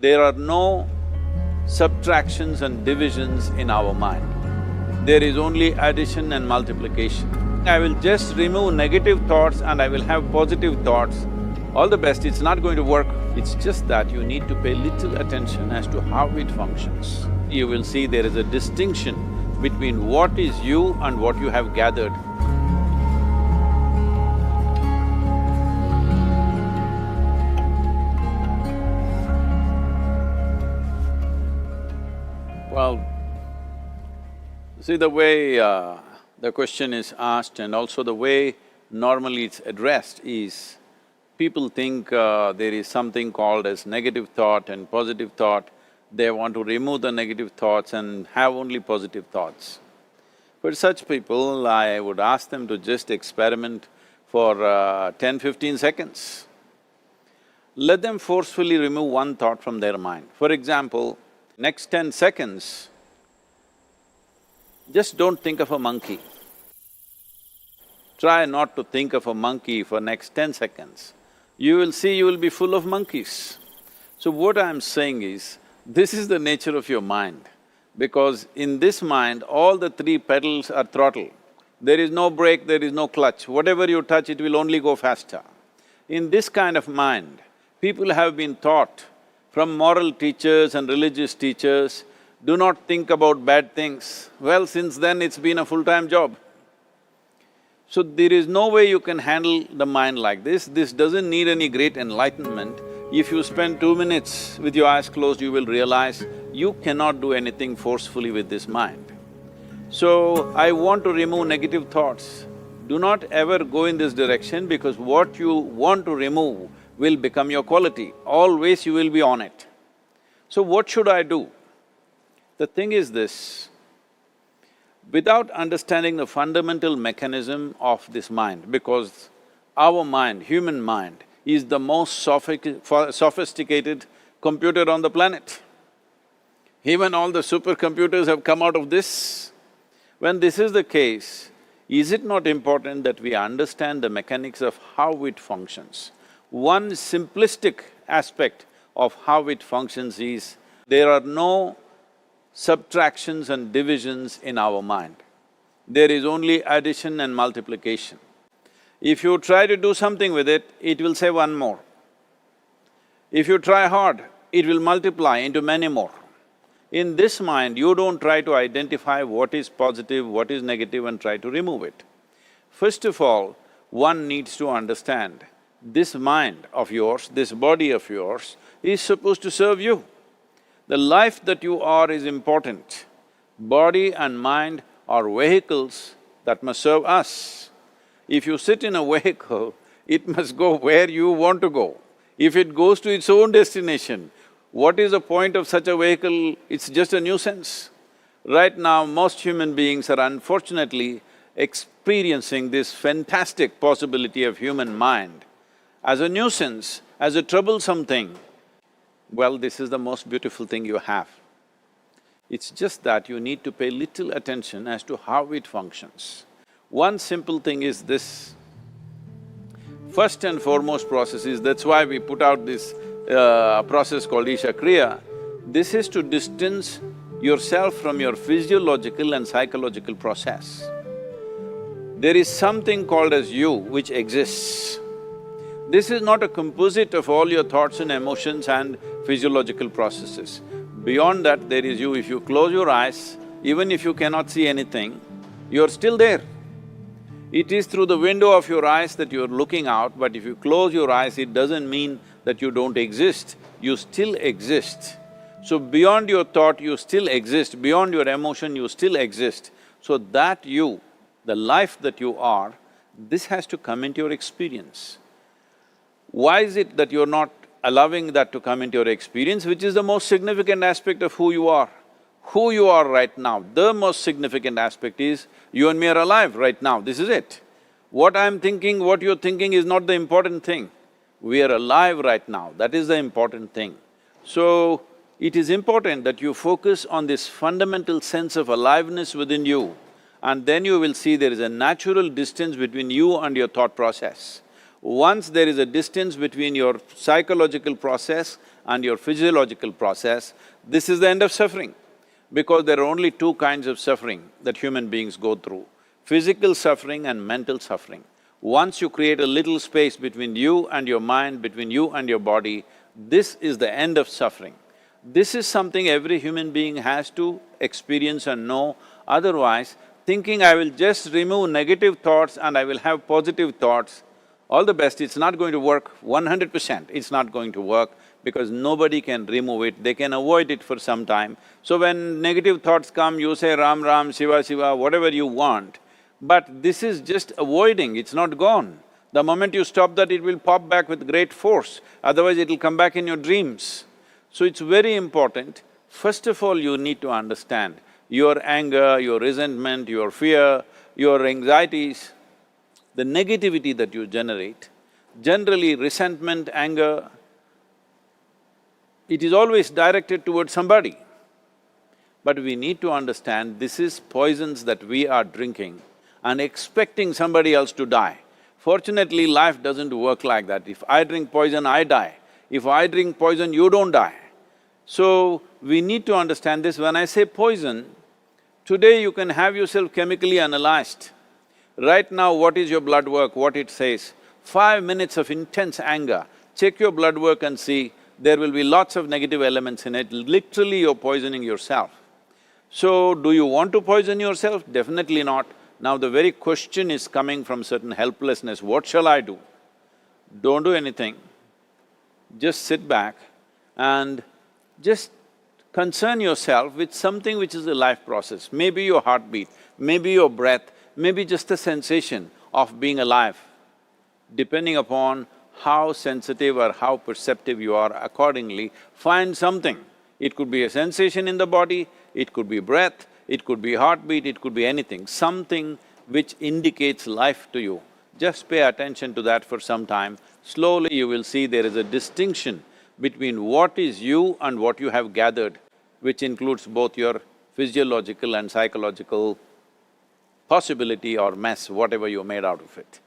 There are no subtractions and divisions in our mind. There is only addition and multiplication. I will just remove negative thoughts and I will have positive thoughts. All the best, it's not going to work. It's just that you need to pay little attention as to how it functions. You will see there is a distinction between what is you and what you have gathered. Well, see the way the question is asked and also the way normally it's addressed is, people think there is something called as negative thought and positive thought. They want to remove the negative thoughts and have only positive thoughts. For such people, I would ask them to just experiment for 10-15 seconds. Let them forcefully remove one thought from their mind. For example, next 10 seconds, just don't think of a monkey. Try not to think of a monkey for next 10 seconds. You will see you will be full of monkeys. So what I'm saying is, this is the nature of your mind, because in this mind, all the three pedals are throttle. There is no brake, there is no clutch. Whatever you touch, it will only go faster. In this kind of mind, people have been taught from moral teachers and religious teachers, do not think about bad things. Well, since then it's been a full-time job. So there is no way you can handle the mind like this. This doesn't need any great enlightenment. If you spend 2 minutes with your eyes closed, you will realize you cannot do anything forcefully with this mind. So, I want to remove negative thoughts. Do not ever go in this direction, because what you want to remove will become your quality. Always you will be on it. So what should I do? The thing is this, without understanding the fundamental mechanism of this mind, because our mind, human mind, is the most sophisticated computer on the planet. Even all the supercomputers have come out of this. When this is the case, is it not important that we understand the mechanics of how it functions? One simplistic aspect of how it functions is, there are no subtractions and divisions in our mind. There is only addition and multiplication. If you try to do something with it, it will say one more. If you try hard, it will multiply into many more. In this mind, you don't try to identify what is positive, what is negative and try to remove it. First of all, one needs to understand, this mind of yours, this body of yours is supposed to serve you. The life that you are is important. Body and mind are vehicles that must serve us. If you sit in a vehicle, it must go where you want to go. If it goes to its own destination, what is the point of such a vehicle? It's just a nuisance. Right now, most human beings are unfortunately experiencing this fantastic possibility of human mind as a nuisance, as a troublesome thing. Well, this is the most beautiful thing you have. It's just that you need to pay little attention as to how it functions. One simple thing is this. First and foremost process is, that's why we put out this process called Isha Kriya. This is to distance yourself from your physiological and psychological process. There is something called as you which exists. This is not a composite of all your thoughts and emotions and physiological processes. Beyond that, there is you. If you close your eyes, even if you cannot see anything, you're still there. It is through the window of your eyes that you're looking out, but if you close your eyes, it doesn't mean that you don't exist, you still exist. So beyond your thought, you still exist, beyond your emotion, you still exist. So that you, the life that you are, this has to come into your experience. Why is it that you're not allowing that to come into your experience, which is the most significant aspect of who you are? Who you are right now, the most significant aspect is, you and me are alive right now, this is it. What I'm thinking, what you're thinking is not the important thing. We are alive right now, that is the important thing. So, it is important that you focus on this fundamental sense of aliveness within you, and then you will see there is a natural distance between you and your thought process. Once there is a distance between your psychological process and your physiological process, this is the end of suffering. Because there are only two kinds of suffering that human beings go through, physical suffering and mental suffering. Once you create a little space between you and your mind, between you and your body, this is the end of suffering. This is something every human being has to experience and know, otherwise thinking I will just remove negative thoughts and I will have positive thoughts, all the best, it's not going to work 100%, it's not going to work because nobody can remove it, they can avoid it for some time. So when negative thoughts come, you say Ram Ram, Shiva Shiva, whatever you want, but this is just avoiding, it's not gone. The moment you stop that, it will pop back with great force, otherwise it'll come back in your dreams. So it's very important, first of all you need to understand your anger, your resentment, your fear, your anxieties, the negativity that you generate. Generally resentment, anger, it is always directed towards somebody. But we need to understand this is poisons that we are drinking and expecting somebody else to die. Fortunately, life doesn't work like that. If I drink poison, I die. If I drink poison, you don't die. So, we need to understand this. When I say poison, today you can have yourself chemically analyzed. Right now, what is your blood work, what it says? 5 minutes of intense anger, check your blood work and see, there will be lots of negative elements in it, literally you're poisoning yourself. So, do you want to poison yourself? Definitely not. Now the very question is coming from certain helplessness, what shall I do? Don't do anything, just sit back and just concern yourself with something which is a life process. Maybe your heartbeat, maybe your breath, maybe just a sensation of being alive. Depending upon how sensitive or how perceptive you are, accordingly, find something. It could be a sensation in the body, it could be breath, it could be heartbeat, it could be anything, something which indicates life to you. Just pay attention to that for some time. Slowly you will see there is a distinction between what is you and what you have gathered, which includes both your physiological and psychological possibility or mess, whatever you made out of it.